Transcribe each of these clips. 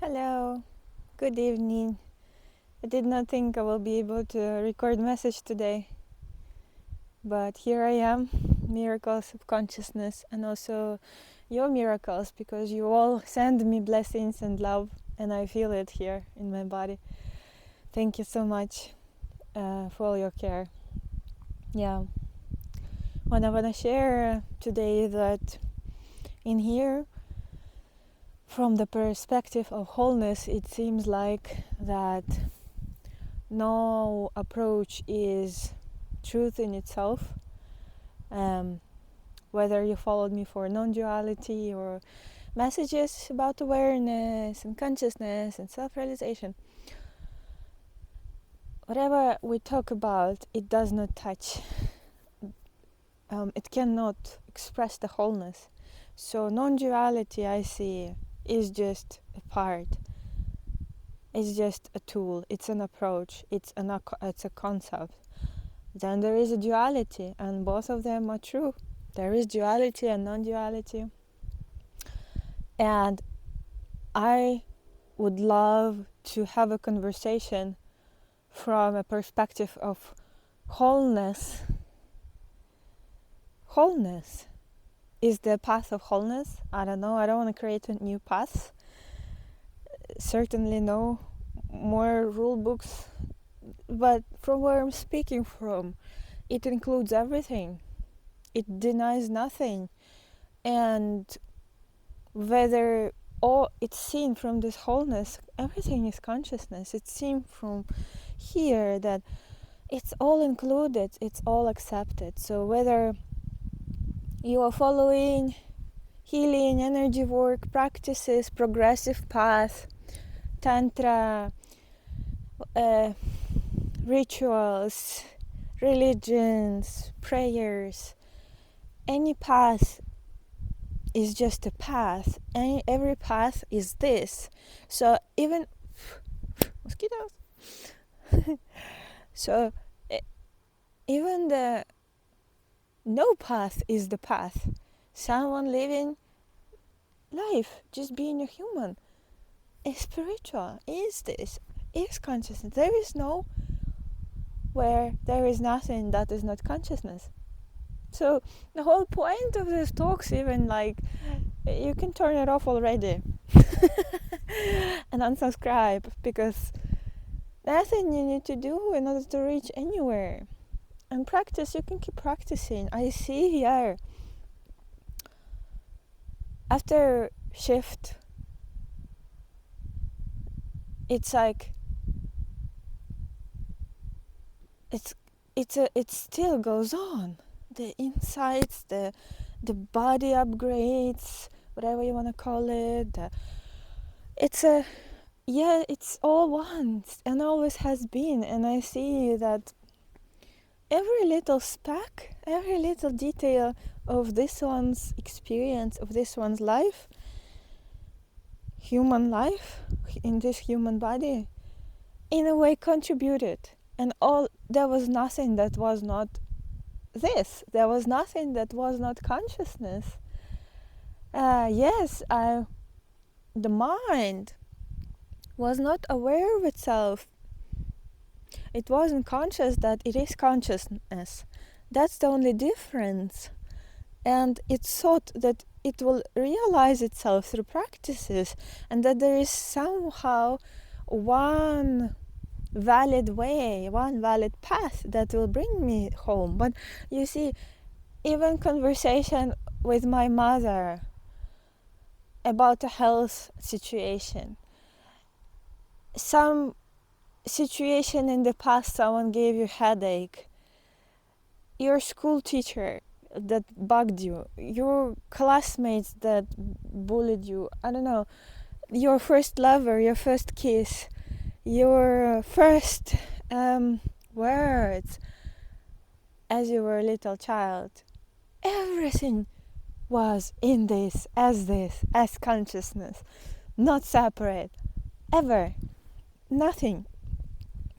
Hello, good evening. I did not think I will be able to record message today, but here I am, miracles of consciousness and also your miracles, because you all send me blessings and love and I feel it here in my body. Thank you so much for all your care. Yeah, what I want to share today is that in here, from the perspective of wholeness, it seems like that no approach is truth in itself. Whether you followed me for non-duality or messages about awareness and consciousness and self-realization, whatever we talk about, it does not touch. It cannot express the wholeness. So non-duality, I see, is just a part. It's just a tool. It's an approach. It's a concept. Then there is a duality, and both of them are true. There is duality and non-duality. And I would love to have a conversation from a perspective of wholeness. Wholeness is the path of wholeness. I don't know. I don't want to create a new path. Certainly no more rule books. But from where I'm speaking from, it includes everything. It denies nothing. And whether it's seen from this wholeness, everything is consciousness. It's seen from here that it's all included, it's all accepted. So whether you are following healing, energy work practices, progressive path, tantra, rituals, religions, prayers, any path is just a path, and every path is this. So even mosquitoes. So even the no path is the path. Someone living life, just being a human, is spiritual. Is this? Is consciousness? There is no where there is nothing that is not consciousness. So the whole point of this talks, even like, you can turn it off already and unsubscribe, because nothing you need to do in order to reach anywhere. And practice, you can keep practicing. I see here, after shift, it's like it still goes on. The insights, the body upgrades, whatever you want to call it. It's all one and always has been. And I see that every little speck, every little detail of this one's experience, of this one's life, human life, in this human body, in a way contributed. And there was nothing that was not this. There was nothing that was not consciousness. The mind was not aware of itself. It wasn't conscious that it is consciousness. That's the only difference. And it thought that it will realize itself through practices, and that there is somehow one valid way, one valid path that will bring me home. But you see, even conversation with my mother about a health situation, some situation in the past, someone gave you headache, your school teacher that bugged you, your classmates that bullied you, I don't know, your first lover, your first kiss, your first words as you were a little child, everything was in this, as consciousness, not separate, ever, nothing.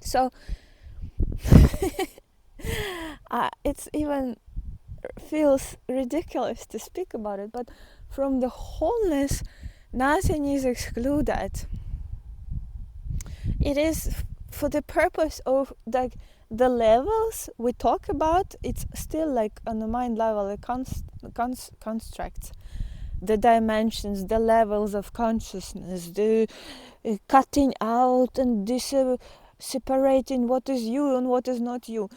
So it's even feels ridiculous to speak about it, but from the wholeness, nothing is excluded. it is for the purpose of like the levels we talk about. It's still like on the mind level, the constructs, the dimensions, the levels of consciousness, the cutting out and separating what is you and what is not you.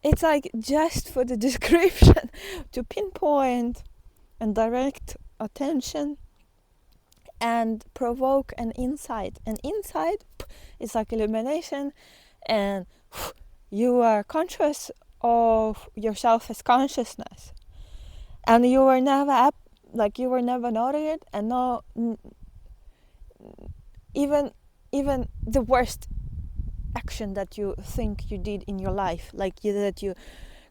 It's like just for the description to pinpoint and direct attention and provoke an insight. An insight is like illumination, and you are conscious of yourself as consciousness, and you were never up, like you were never noted, and no, even the worst action that you think you did in your life, like that you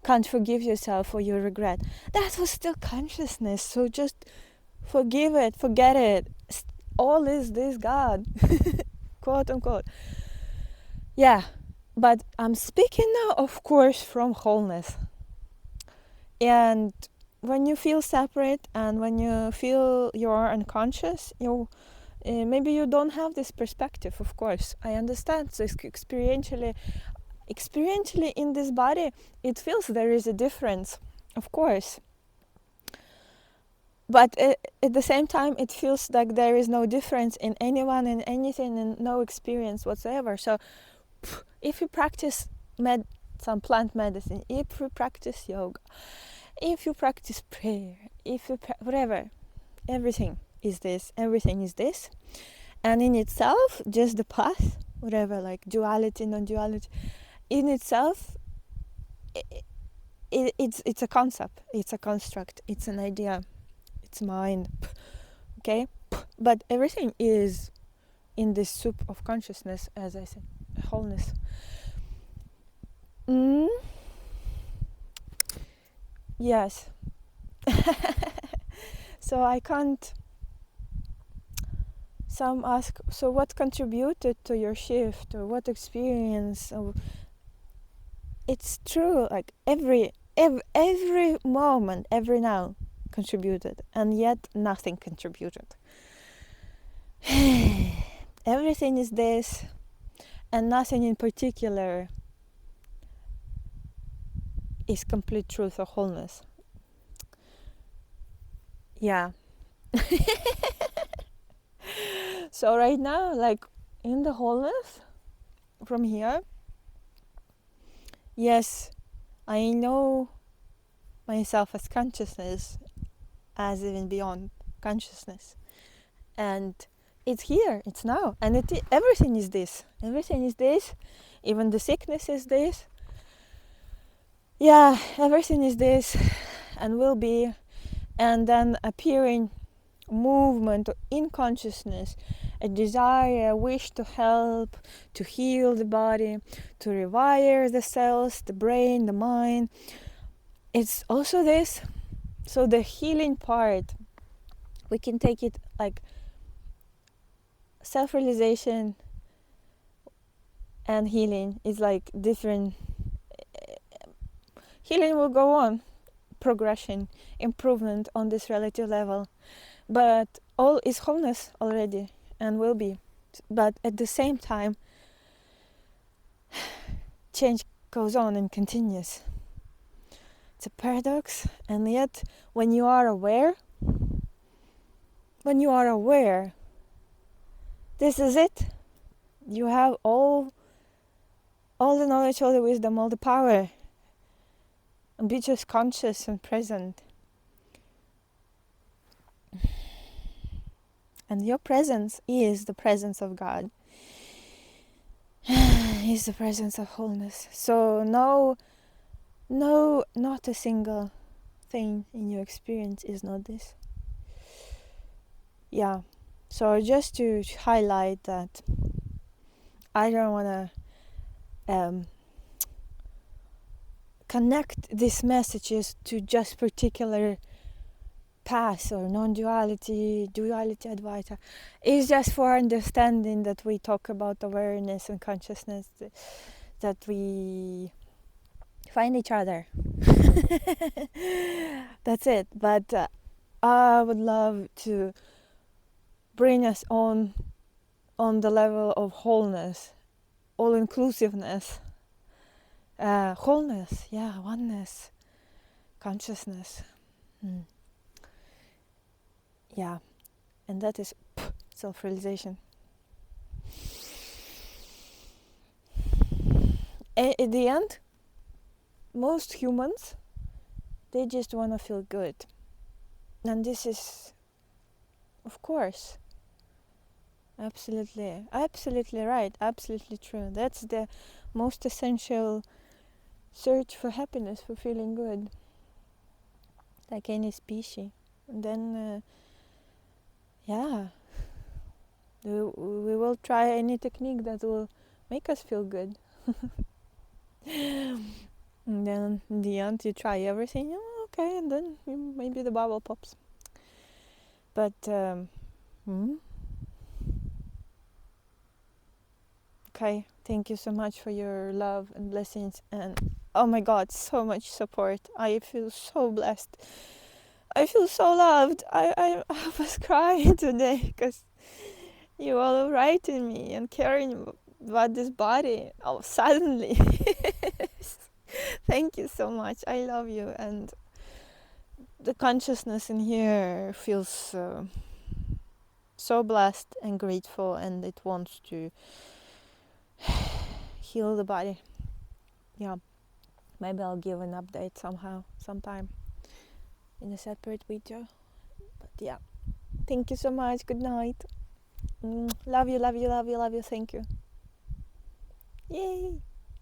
can't forgive yourself or you regret, that was still consciousness. So just forgive it, forget it. All is this God, quote unquote. Yeah, but I'm speaking now, of course, from wholeness. And when you feel separate and when you feel you are unconscious, maybe you don't have this perspective. Of course, I understand. So experientially in this body, it feels there is a difference, of course. But at the same time, it feels like there is no difference in anyone and anything, and no experience whatsoever. So if you practice some plant medicine, if you practice yoga, if you practice prayer, if you whatever, everything is this, and in itself, just the path, whatever, like duality, non-duality, in itself, it's a concept, it's a construct, it's an idea, it's mind, okay? But everything is in this soup of consciousness, as I said, wholeness. Yes. So I can't. Some ask, so what contributed to your shift, or what experience? It's true, like every moment, every now contributed, and yet nothing contributed. Everything is this, and nothing in particular is complete truth or wholeness. Yeah. So right now, like in the wholeness, from here, yes, I know myself as consciousness, as even beyond consciousness, and it's here, it's now, and everything is this, even the sickness is this. Yeah, everything is this and will be, and then appearing movement in consciousness, a desire, a wish to help, to heal the body, to rewire the cells, the brain, the mind. It's also this. So the healing part, we can take it like self-realization and healing is like different. Healing will go on, progression, improvement on this relative level, but all is wholeness already and will be. But at the same time, change goes on and continues. It's a paradox, and yet when you are aware, this is it. You have all the knowledge, all the wisdom, all the power, and be just conscious and present. And your presence is the presence of God. Is the presence of wholeness. So no, not a single thing in your experience is not this. Yeah. So just to highlight that, I don't want to connect these messages to just particular paths or non-duality, duality, Advaita. It's just for understanding that we talk about awareness and consciousness, that we find each other. That's it. But I would love to bring us on the level of wholeness all-inclusiveness, wholeness, oneness, consciousness. Yeah, and that is self-realization. At the end, most humans, they just want to feel good. And this is, of course, absolutely right, absolutely true. That's the most essential search for happiness, for feeling good, like any species. And then, we will try any technique that will make us feel good. And then in the end, you try everything, okay, and then maybe the bubble pops. But okay, thank you so much for your love and blessings, and oh my God, so much support. I feel so blessed. I feel so loved. I was crying today because you all writing me and caring about this body. Oh, suddenly. Thank you so much. I love you, and the consciousness in here feels so blessed and grateful, and it wants to heal the body. Yeah, maybe I'll give an update sometime in a separate video. But yeah, thank you so much. Good night. Love you. Thank you. Yay.